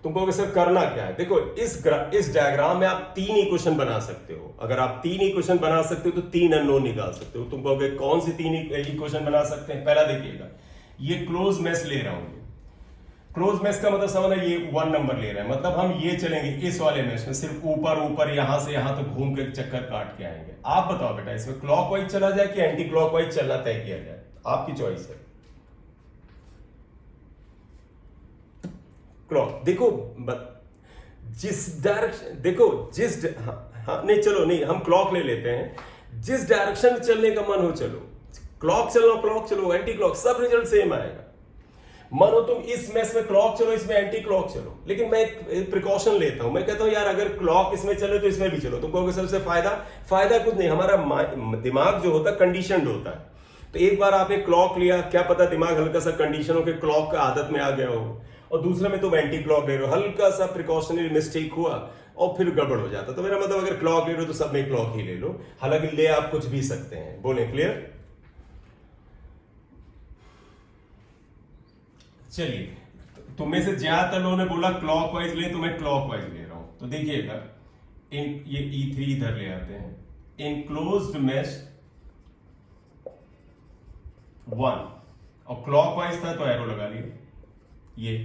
तुम कहोगे सर करना क्या है? देखो इस डायग्राम में आप 3 इक्वेशन बना सकते हो। अगर आप 3 इक्वेशन बना सकते हो तो 3 अननोन निकाल सकते हो। तुम कहोगे कौन सी 3 इक्वेशन बना सकते हैं? पहला देखिएगा, ये क्लोज मेश ले रहा हूं। क्लोज मेश का मतलब समझना, ये 1 नंबर ले रहा है, मतलब हम ये चलेंगे इस वाले मेश में, सिर्फ ऊपर ऊपर यहां से यहां तक घूम के चक्कर काट के आएंगे। आप बताओ बेटा, इसमें क्लॉकवाइज चला जाए कि एंटी क्लॉकवाइज चलना तय किया जाए? आपकी चॉइस है। क्लॉक देखो, जिस डायरेक्शन, देखो जिस हाँ नहीं चलो नहीं, हम क्लॉक ले लेते हैं। जिस डायरेक्शन में चलने का मन हो चलो, क्लॉक चलो, एंटी क्लॉक, सब रिजल्ट सेम आएगा। मानो तुम इस मैच में क्लॉक चलो, इसमें एंटी क्लॉक चलो, लेकिन मैं एक प्रिकॉशन लेता हूं, मैं कहता हूं यार अगर क्लॉक इसमें चले तो इसमें भी चलो। तुम कहोगे सबसे फायदा कुछ नहीं, हमारा दिमाग जो होता है कंडीशनड होता है। तो एक बार आपने क्लॉक लिया, क्या पता दिमाग हल्का सा कंडीशन हो के क्लॉक का आदत में आ गया हो, और दूसरे में तुम एंटी क्लॉक ले रहे हो, हल्का सा प्रिकॉशनरी मिस्टेक हुआ और फिर गड़बड़ हो जाता। तो मेरा मतलब अगर क्लॉक ले रहे हो तो सब में क्लॉक ही ले लो, हालांकि ले आप कुछ भी सकते हैं। बोले क्लियर? चलिए, तुम्हें से ज्यादातर लोगों ने बोला क्लॉकवाइज ले, तो मैं क्लॉकवाइज ले रहा हूं। तो देखिएगा, ये E3 इधर ले आते हैं, इनक्लोज्ड मैश 1, और क्लॉकवाइज था तो एरो लगा लिया। ये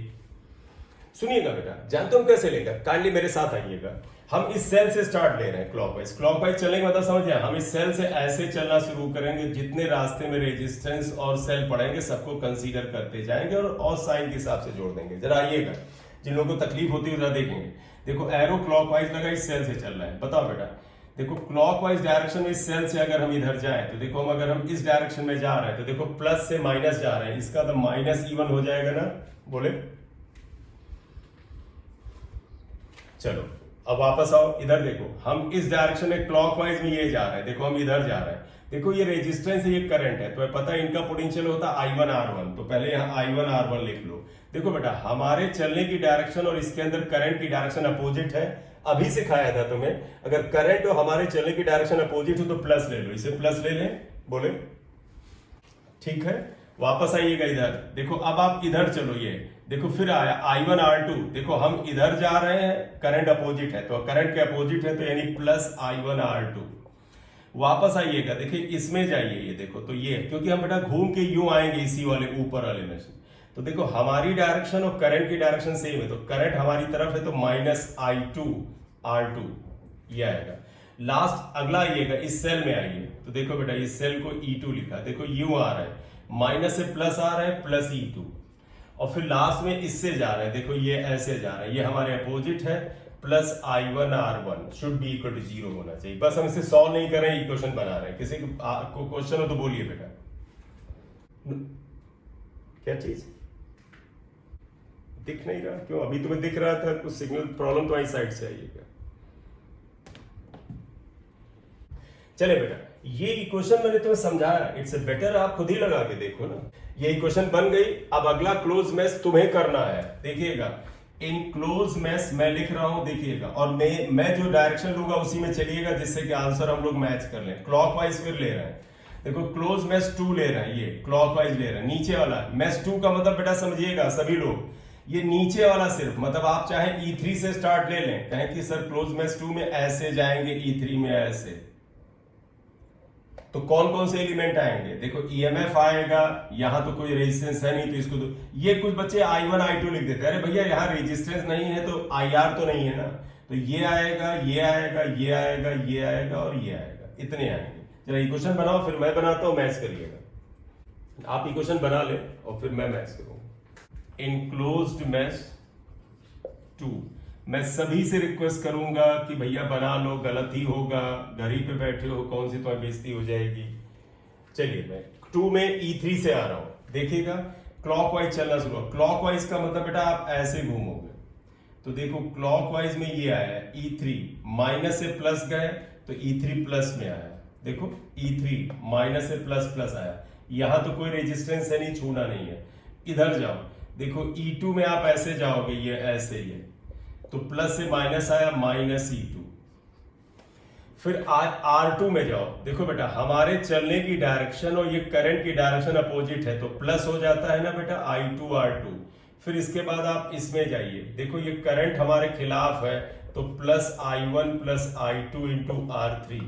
सुनिएगा बेटा, जानते हो कैसे लेगा? काइंडली मेरे साथ आइएगा। हम इस सेल से स्टार्ट ले रहे हैं क्लॉकवाइज चलने का मतलब समझिए, हम इस सेल से ऐसे चलना शुरू करेंगे, जितने रास्ते में रेजिस्टेंस और सेल पड़ेंगे सबको कंसीडर करते जाएंगे और साइन के हिसाब से जोड़ देंगे। जरा आइएगा, जिन लोगों को तकलीफ होती है जरा देखेंगे। देखो एरो क्लॉकवाइज लगा, इस सेल से चल रहा है। बताओ बेटा, देखो क्लॉकवाइज डायरेक्शन में इस सेल से अगर हम इधर जाएं तो देखो, हम अगर हम इस डायरेक्शन में जा रहे हैं तो देखो प्लस से माइनस जा रहे हैं, इसका तो माइनस E1 हो जाएगा ना। बोले चलो अब वापस आओ, इधर देखो, हम इस डायरेक्शन में क्लॉकवाइज में ये जा रहे हैं, देखो हम इधर जा रहे हैं। देखो ये रेजिस्टेंस है, ये करंट है, तो पता है इनका पोटेंशियल होता है I1R1, तो पहले यहाँ I1R1 लिख लो। देखो बेटा, हमारे चलने की डायरेक्शन और इसके अंदर करंट की डायरेक्शन अपोजिट है। अभी सिखाया था तुम्हें, अगर करंट और हमारे चलने की डायरेक्शन अपोजिट हो तो प्लस ले लो, इसे प्लस ले लें। बोले ठीक है। वापस आइएगा इधर, देखो अब आप इधर चलो, ये देखो फिर आया I1R2, देखो हम इधर जा रहे हैं, करंट अपोजिट है, तो करंट के अपोजिट है तो यानी प्लस I1R2। वापस आइएगा, देखिए इसमें जाइए, ये देखो तो ये, क्योंकि हम बेटा घूम के यूं आएंगे इसी वाले ऊपर वाले में से, तो देखो हमारी डायरेक्शन और करंट की डायरेक्शन सेम है, तो करंट हमारी तरफ है तो माइनस I2R2 ये आएगा। लास्ट अगला आइएगा, इस सेल में आइए, तो देखो बेटा इस सेल को E2 लिखा, देखो यूं आ रहा है, माइनस से प्लस आ रहा है, प्लस E2, और फिर लास्ट में इससे जा रहे हैं, देखो ये ऐसे जा रहा है, ये हमारे अपोजिट है, plus I1R1 should be equal to 0 होना चाहिए। बस हम इसे सॉल्व नहीं कर रहे हैं, इक्वेशन बना रहे हैं। किसी को क्वेश्चन हो तो बोलिए बेटा। क्या चीज दिख नहीं रहा? क्यों? अभी तुम्हें दिख रहा था, कुछ सिग्नल प्रॉब्लम तो आई साइड से आइएगा। चले बेटा, ये इक्वेशन मैंने तुम्हें समझाया, इट्स बेटर आप खुद ही लगा के देखो ना। ये इक्वेशन बन गई। अब अगला क्लोज मैश तुम्हें करना है। देखिएगा, इन क्लोज मैश मैं लिख रहा हूं, देखिएगा, और मैं जो डायरेक्शन लूंगा उसी में चलिएगा, जिससे कि आंसर हम लोग मैच कर लें। क्लॉकवाइज फिर ले रहे हैं, देखो क्लोज मैश 2 ले रहे हैं, ये क्लॉकवाइज ले रहे हैं। नीचे वाला मैश 2 का मतलब बेटा समझिएगा सभी लोग, ये नीचे वाला सिर्फ, मतलब आप चाहे E3 से स्टार्ट ले लें, कहें कि सर क्लोज मैश 2 में ऐसे जाएंगे, E3 में ऐसे, तो कौन कौन से एलिमेंट आएंगे? देखो EMF आएगा, यहां तो कोई रेजिस्टेंस है नहीं, तो इसको तो ये कुछ बच्चे I1 I2 लिख देते हैं। अरे भैया यहाँ रेजिस्टेंस नहीं है तो IR तो नहीं है ना, तो ये आएगा, ये आएगा, ये आएगा, ये आएगा और ये आएगा, इतने आएंगे। चलो इक्वेशन बनाओ, फिर मैं बनाता हूं, मैच करिएगा। आप इक्वेशन बना ले और फिर मैं मैच करूंगा। Enclosed mesh 2। मैं सभी से रिक्वेस्ट करूंगा कि भैया बना लो, गलत ही होगा, घर ही पे बैठे हो, कौन सी तुम्हारी बेइज्जती हो जाएगी। चलिए मैं 2 में E3 से आ रहा हूं, देखिएगा क्लॉकवाइज चलना शुरू। क्लॉकवाइज का मतलब बेटा आप ऐसे घूमोगे, तो देखो क्लॉकवाइज में ये आया E3, माइनस से प्लस गए तो E3 प्लस में आया। देखो E3 माइनस से प्लस प्लस आया, यहां तो कोई रेजिस्टेंस है नहीं, छूना नहीं है। इधर जाओ, देखो E2 में आप ऐसे जाओगे, ये ऐसे ही है, तो प्लस से माइनस आया, माइनस E2। फिर R2 में जाओ, देखो बेटा हमारे चलने की डायरेक्शन और ये करंट की डायरेक्शन अपोजिट है, तो प्लस हो जाता है ना बेटा I2 R2। फिर इसके बाद आप इसमें जाइए, देखो ये करंट हमारे खिलाफ है, तो plus I1 plus I2 into R3।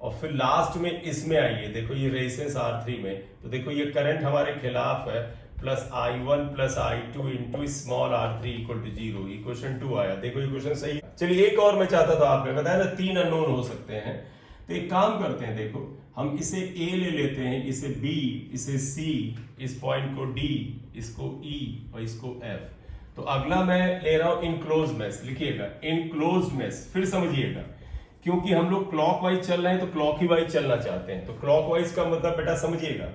और फिर लास्ट में इसमें आइए, देखो ये रेजिस्टेंस R3 में, तो देखो ये करंट हमारे खिलाफ है, plus I1 plus I2 into small R3 equal to 0। Equation 2 आया, देखो इक्वेशन सही। चलिए एक और मैं चाहता था, आपने बताया ना 3 अननोन हो सकते हैं, तो एक काम करते हैं, देखो हम इसे A ले लेते हैं, इसे B, इसे C, इस पॉइंट को D, इसको E और इसको F। तो अगला मैं ले रहा हूं इनक्लोज मैश, लिखिएगा इनक्लोज मैश। फिर समझिएगा, क्योंकि हम लोग क्लॉकवाइज चल रहे हैं तो क्लॉक ही वाइज चलना चाहते हैं, तो क्लॉकवाइज का मतलब बेटा समझिएगा,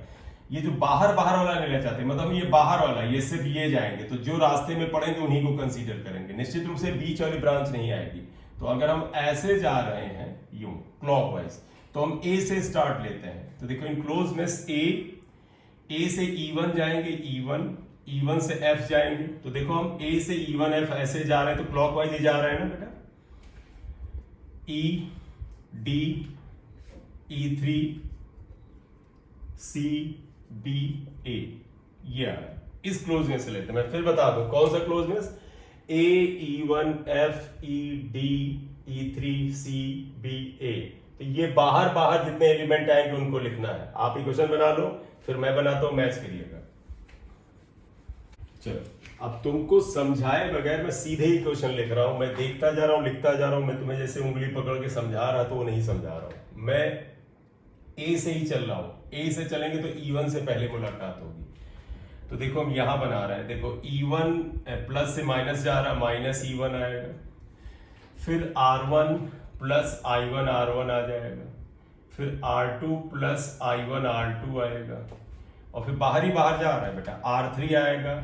ये जो बाहर बाहर वाला लेना चाहते हैं, मतलब ये बाहर वाला, ये सिर्फ ये जाएंगे, तो जो रास्ते में पड़ेंगे उन्हीं को कंसीडर करेंगे, निश्चित रूप से बीच वाली ब्रांच नहीं आएगी। तो अगर हम ऐसे जा रहे हैं यूं क्लॉकवाइज, तो हम ए से स्टार्ट लेते हैं। तो देखो इनक्लोज मैश ए से E1 जाएंगे, E1 से F जाएंगे, तो देखो हम A से E1 F ऐसे जा रहे हैं, तो क्लॉकवाइज ही जा रहे हैं ना बेटा। E D E3 C B A, ये आ रहा है। इस क्लोज में से लेते हैं, मैं फिर बता दूं कौन सा क्लोज में, A E1 F E D E3 C B A। तो ये बाहर बाहर जितने एलिमेंट आएंगे उनको लिखना है। आप इक्वेशन बना लो, फिर मैं बनाता हूं, मैच करिएगा। चलो अब तुमको समझाए बगैर मैं सीधे ही क्वेश्चन लिख रहा हूं, मैं देखता जा रहा हूं, लिखता जा रहा हूं। मैं तुम्हें जैसे उंगली पकड़ के समझा रहा तो वो नहीं समझा रहा हूं, मैं ए से ही चल रहा हूं। ए से चलेंगे तो E1 से पहले मुलाकात होगी। तो देखो हम यहां बना रहे हैं, देखो E1 प्लस से माइनस जा रहा, माइनस E1 आएगा, फिर R1 प्लस I1 R1 आ जाएगा, फिर R2 प्लस I1 R2 आएगा, और फिर बाहर ही बाहर जा रहा है बेटा, R3 आएगा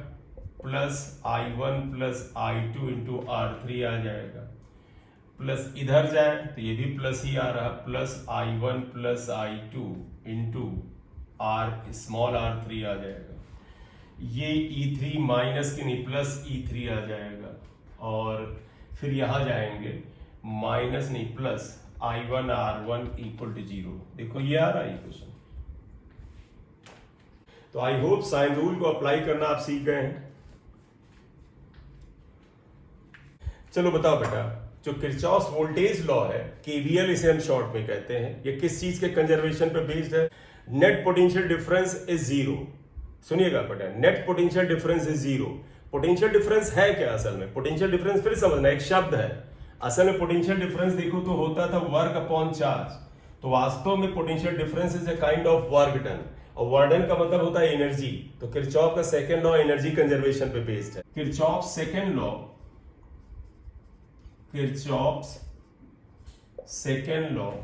plus I1 plus I2 into R3 आ जाएगा, प्लस इधर जाए तो ये भी प्लस ही आ रहा, plus I1 plus I2 into small R3 आ जाएगा। ये E3 माइनस की नहीं, प्लस E3 आ जाएगा, और फिर यहां जाएंगे माइनस नहीं plus I1 R1 equal to 0। देखो ये आ रहा है इक्वेशन। तो आई होप साइन रूल को अप्लाई करना आप सीख गए हैं। चलो बताओ बेटा, जो किरचॉफ वोल्टेज लॉ है, केवीएल इसे हम शॉर्ट में कहते हैं, ये किस चीज के कंजर्वेशन पे बेस्ड है? Net potential difference is 0। सुनिएगा बेटा, net potential difference is 0। Potential difference है क्या असल में? पोटेंशियल डिफरेंस फिर समझना, एक शब्द है। असल में पोटेंशियल डिफरेंस देखो तो होता था वर्क अपॉन चार्ज, तो वास्तव में potential difference is a kind of work done, और वर्क डन का मतलब होता है एनर्जी। तो किरचॉफ का सेकंड लॉ एनर्जी कंजर्वेशन पे बेस्ड है। Kirchhoff second law, Kirchhoff's second law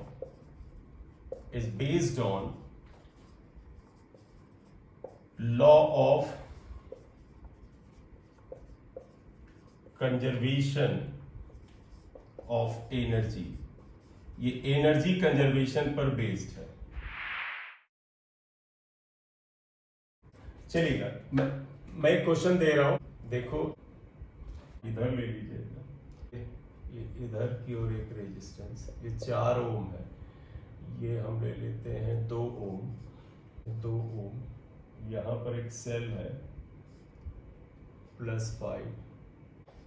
is based on law of conservation of energy। ये एनर्जी कंजर्वेशन पर बेस्ड है। चलिएगा मैं एक क्वेश्चन दे रहा हूं, देखो इधर ले लीजिएगा, ये इधर की ओर एक रेजिस्टेंस, ये 4 ओम है, ये हम ले लेते हैं 2 ओम। यहाँ पर एक सेल है +5,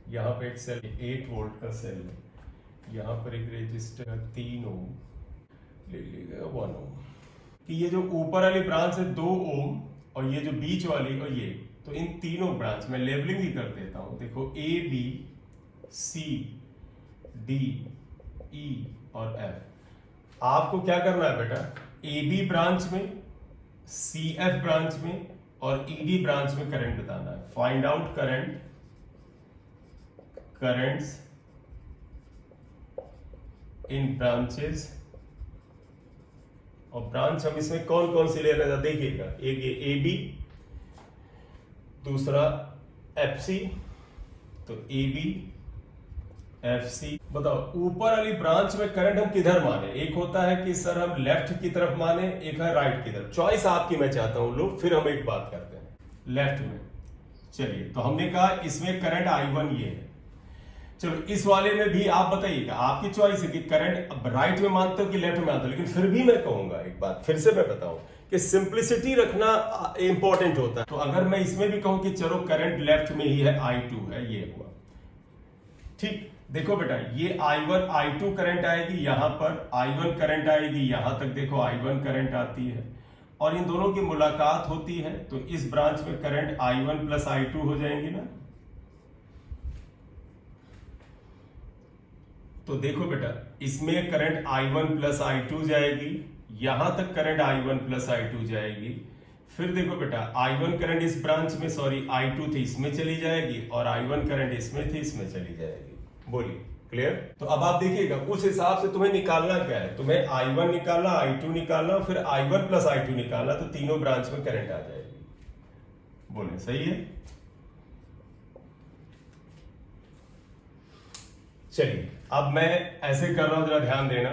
यहाँ पर एक सेल 8 वोल्ट का सेल है, यहाँ पर एक रेजिस्टर 3 ओम, ले लीजिएगा 1 ओम। कि ये जो ऊपर वाली ब्रांच है 2 ओम, और ये जो बीच वाली और ये, तो इन तीनों ब्रांच में लेबलिंग ही कर देता हूं। देखो A B C डी, ई और एफ। आपको क्या करना है बेटा, ए बी ब्रांच में, सी एफ ब्रांच में और ई डी ब्रांच में करंट बताना है। Find out currents in branches, और ब्रांच हम इसमें कौन कौन सी ले रहे हैं देखिएगा, एक ये ए बी, दूसरा एफ सी, तो ए बी एफ सी। बताओ ऊपर वाली ब्रांच में करंट हम किधर माने, एक होता है कि सर हम लेफ्ट की तरफ माने, एक है राइट की तरफ, चॉइस आपकी मैं चाहता हूं लोग, फिर हम एक बात करते हैं लेफ्ट में। चलिए तो हमने कहा इसमें करंट I1 ये है, चलो इस वाले में भी आप बताइएगा, आपकी चॉइस है कि करंट राइट में मानते हो कि लेफ्ट में मानते हो, लेकिन फिर भी मैं कहूंगा एक बात फिर से मैं बताऊं कि सिंप्लिसिटी रखना इंपॉर्टेंट होता है। तो अगर मैं इसमें भी कहूं कि चलो करंट लेफ्ट में ही है, I2 है, ये हुआ ठीक। देखो बेटा ये I1 I2 करंट आएगी यहां पर, I1 करंट आएगी यहां तक, देखो I1 करंट आती है और इन दोनों की मुलाकात होती है, तो इस ब्रांच में करंट I1 प्लस I2 हो जाएंगी ना। तो देखो बेटा इसमें करंट I1 प्लस I2 जाएगी, यहां तक करंट I1 प्लस I2 जाएगी, फिर देखो बेटा I1 करंट इस ब्रांच में, सॉरी I2 थी इसमें चली जाएगी, और I1 करंट इसमें थी इसमें चली जाएगी। बोलिए क्लियर। तो अब आप देखिएगा उस हिसाब से तुम्हें निकालना क्या है, तुम्हें I1 निकालना, I2 निकालना, फिर I1 प्लस I2 निकालना, तो तीनों ब्रांच में करंट आ जाएगी। बोले सही है। चलिए अब मैं ऐसे कर रहा हूं, जरा ध्यान देना,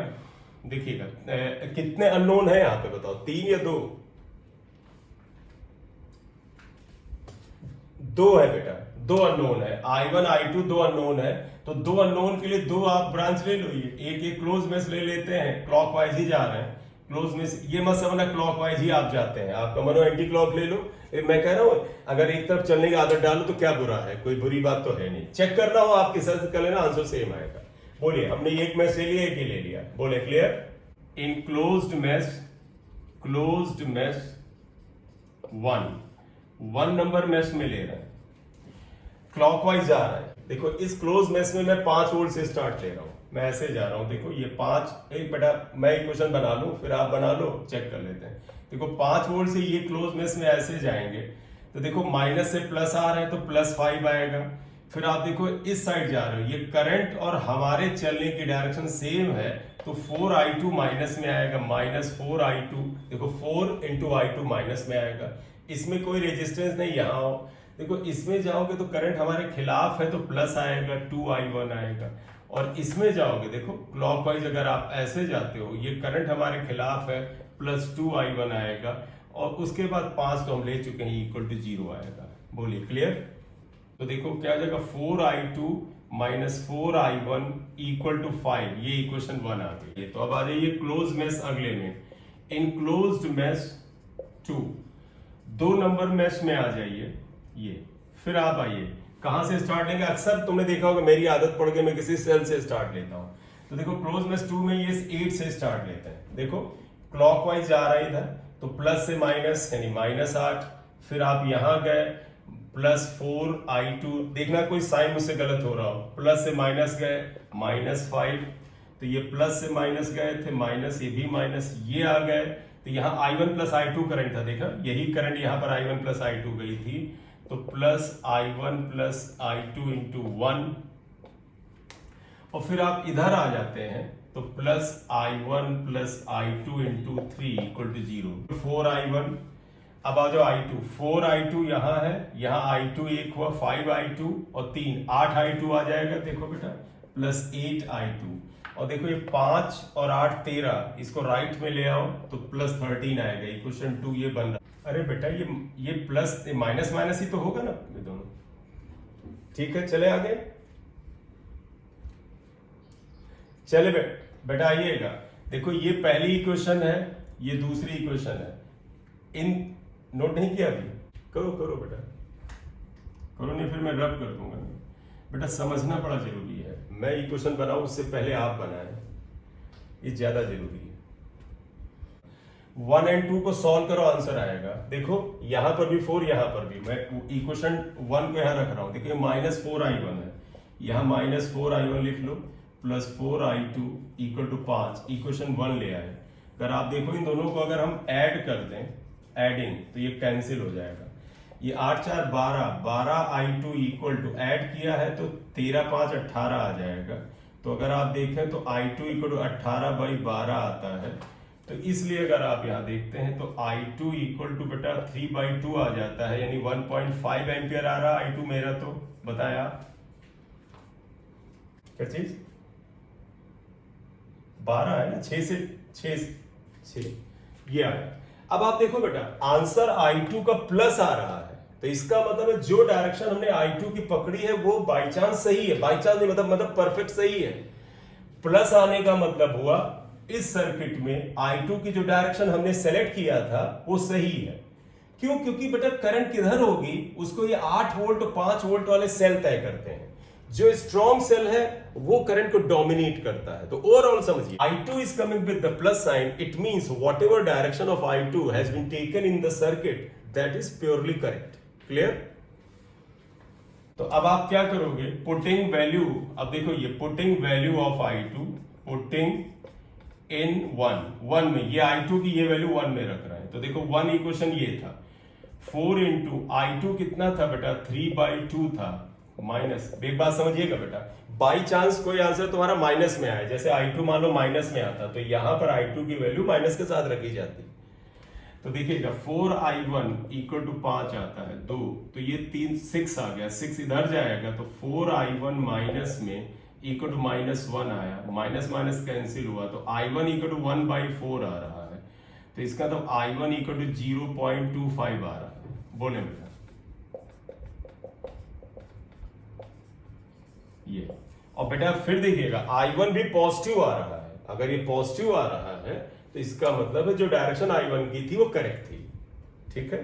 देखिएगा कितने अननोन है यहां पे बताओ, 3 या 2? 2 है बेटा, 2 अननोन है, I1 I2 2 अननोन है, तो 2 अननोन के लिए 2 आप ब्रांच ले लो, ये एक क्लोज मेश ले लेते हैं, क्लॉकवाइज ही जा रहे हैं क्लोज मेश, ये मत समझना क्लॉकवाइज ही आप जाते हैं, आपका मनो एंटी क्लॉक ले लो। मैं कह रहा हूं अगर एक तरफ चलने की आदत डालो तो क्या बुरा है, कोई बुरी बात तो है नहीं, चेक करना हो आपके साथ कर लेना, आंसर सेम आएगा। बोलिए हमने एक मैश ले लिया, एक ही ले लिया, बोले clear. Enclosed mesh 1 number mesh में ले रहे हैं, क्लॉकवाइज जा रहा है। देखो इस क्लोज मैश में मैं 5 वोल्ट से स्टार्ट ले रहा हूं, मैं ऐसे जा रहा हूं, देखो ये 5, एक बेटा मैं इक्वेशन बना लूं फिर आप बना लो, चेक कर लेते हैं। देखो 5 वोल्ट से ये क्लोज मैश में ऐसे जाएंगे, तो देखो माइनस से प्लस आ रहा है तो +5 आएगा, फिर आप देखो इस साइड जा रहे हो, ये करंट और हमारे चलने की डायरेक्शन सेम है, तो 4I2 माइनस में आएगा, -4I2, देखो 4 × I2 माइनस में आएगा, इसमें कोई रेजिस्टेंस नहीं, यहां आओ देखो इसमें जाओगे तो करंट हमारे खिलाफ है तो प्लस आएगा, 2I1 आएगा, और इसमें जाओगे देखो क्लॉकवाइज अगर आप ऐसे जाते हो, ये करंट हमारे खिलाफ है, +2I1 आएगा, और उसके बाद 5 तो हम ले चुके हैं, =0 आएगा। बोलिए क्लियर। तो देखो क्या हो जाएगा, 4I2 - 4I1 = 5, ये इक्वेशन 1 आ गई। तो अब आ जाइए क्लोज मैश अगले में, इनक्लोज्ड मैश 2, 2 नंबर मैश में आ जाइए ये, फिर आप आइए कहां से स्टार्ट लेंगे, अक्सर तुमने देखा होगा मेरी आदत पड़ गई मैं किसी सेल से स्टार्ट लेता हूं, तो देखो क्लोज मैश 2 में ये 8 से स्टार्ट लेते हैं, देखो क्लॉकवाइज जा रहा है इधर, तो प्लस से माइनस यानी -8, फिर आप यहां गए +4I2, देखना कोई साइन मुझसे गलत हो रहा हो, प्लस से माइनस गए -5, तो ये प्लस से माइनस गए थे माइनस, ये भी माइनस, ये आ गए, तो यहाँ I1 + I2 करंट था, देखा यही करंट यहाँ पर I1 + I2 गई थी, तो +I1 + I2 × 1, और फिर आप इधर आ जाते हैं तो +I1 + I2 × 3 = 0, 4I1, अब आ जाओ I2, 4I2 यहाँ है, यहाँ I2 1 हुआ, 5I2 और 3 8I2 आ जाएगा, देखो बेटा +8I2, और देखो ये 5 और 8 13, इसको राइट में ले आओ तो +13 आएगा, इक्वेशन 2 ये बन रहा। अरे बेटा ये प्लस माइनस माइनस ही तो होगा ना ये दोनों, ठीक है चले आगे, चले बेटा आइएगा, देखो ये पहली इक्वेशन है, ये दूसरी इक्वेशन है, इन नोट नहीं किया अभी, करो बेटा, करो नहीं फिर मैं रब कर दूंगा, बेटा समझना बड़ा जरूरी है, मैं इक्वेशन बनाऊं उससे पहले आप बनाएं, ये ज्यादा जरूरी है। 1 और 2 को सॉल्व करो, आंसर आएगा, देखो यहां पर भी 4, यहां पर भी, मैं इक्वेशन 1 को यहां रख रहा हूं, देखिए -4I1 है, यहां -4I1 लिख लो, plus 4i2 equal to 5, equation 1 ले आए। अगर आप देखो इन दोनों को अगर हम ऐड कर दें, एडिंग, तो ये कैंसिल हो जाएगा। ये 8 4 12, 12i2 इक्वल टू ऐड किया है तो 13 5 18 आ जाएगा। तो अगर आप देखें तो i2 इक्वल टू 18/12 आता है। तो इसलिए अगर आप यहाँ देखते हैं तो i2 इक्वल टू बेटा 3/2 आ जाता है, यानी 1.5 एम्पियर आ रहा i2 मेरा। तो बताया क्या चीज 12 है ना, 6 से 6 ये आया। अब आप देखो बेटा आंसर i2 का प्लस आ रहा है, तो इसका मतलब है जो डायरेक्शन हमने i2 की पकड़ी है वो बाई चांस सही है, बाई चांस नहीं मतलब परफेक्ट सही है। प्लस आने का मतलब हुआ इस सर्किट में i2 की जो डायरेक्शन हमने सेलेक्ट किया था वो सही है। क्यों? क्योंकि बेटा करंट किधर होगी उसको ये 8 वोल्ट और 5 वोल्ट वाले सेल तय करते हैं। जो स्ट्रॉन्ग सेल है वो करंट को डोमिनेट करता है। तो ओवरऑल समझिए i2 is coming with the plus sign, it means whatever direction of i2 has been taken in the circuit that is purely correct. Clear? तो अब आप क्या करोगे, पुटिंग वैल्यू, अब देखो ये putting value of i2, putting in 1 में, ये i2 की ये वैल्यू 1 में रख रहा है। तो देखो 1 इक्वेशन ये था, 4 इंटू i2 कितना था बेटा 3/2 था, माइनस। एक बात समझिएगा बेटा, बाई चांस कोई आंसर तुम्हारा माइनस में आए, जैसे i2 मान लो माइनस में आता तो यहां पर i2 की वैल्यू माइनस के साथ रखी जाती। तो देखिएगा 4i1 इक्वल टू 5 आता है 2, तो ये 3 6 आ गया, 6 इधर जाएगा तो 4i1 माइनस में इक्वल टू -1 आया, माइनस माइनस कैंसिल हुआ तो i1 इक्वल टू 1/4 आ रहा है। तो इसका तो i1 इक्वल टू 0.25 आ रहा है। बोले बेटा ये, और बेटा फिर देखिएगा i1 भी पॉजिटिव आ रहा है। अगर ये पॉजिटिव आ रहा है तो इसका मतलब है जो डायरेक्शन i1 की थी वो करेक्ट थी। ठीक है,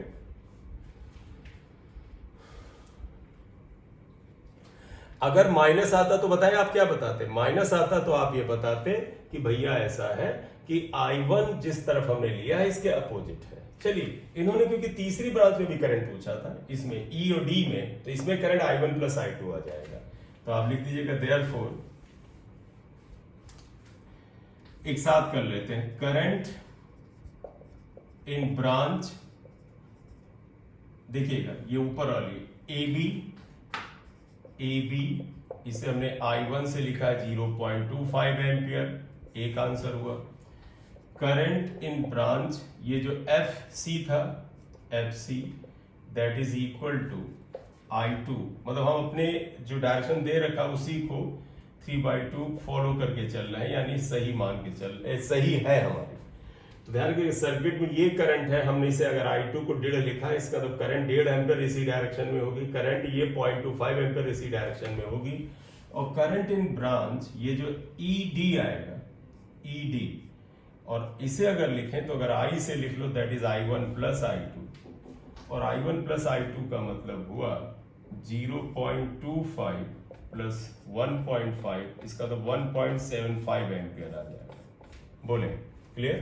अगर माइनस आता तो बताएं आप क्या बताते, माइनस आता तो आप ये बताते कि भैया ऐसा है कि i1 जिस तरफ हमने लिया है इसके अपोजिट है। चलिए, इन्होंने क्योंकि तीसरी ब्रांच में भी करंट पूछा था, इसमें E और D में, तो इसमें करंट i1 प्लस i2 आ जाएगा। तो आप लिख दीजिएगा देयरफॉर, एक साथ कर लेते हैं, करंट इन ब्रांच, देखिएगा ये ऊपर वाली AB, इसे हमने i1 से लिखा है 0.25 एम्पियर, एक आंसर हुआ। करंट इन ब्रांच, ये जो FC था, FC that is equal to i2, मतलब हम अपने जो डायरेक्शन दे रखा उसी को 3/2 फॉलो करके चल रहे हैं, यानी सही मान के चल रहे, सही है हमारी। तो ध्यान रखिए सर्किट में ये करंट है, हमने इसे अगर i2 को 1.5 लिखा है, इसका तो करंट 1.5 एम्पियर इसी डायरेक्शन में होगी, करंट ये 0.25 एम्पियर इसी डायरेक्शन में होगी। और करंट इन ब्रांच ये जो ED आएगा, ED, और इसे अगर लिखें तो अगर I से लिख लो that is i1 plus i2, और i1 प्लस i2 का मतलब हुआ 0.25 प्लस 1.5, इसका तो 1.75 एम्पियर आ जाएगा। बोले क्लियर?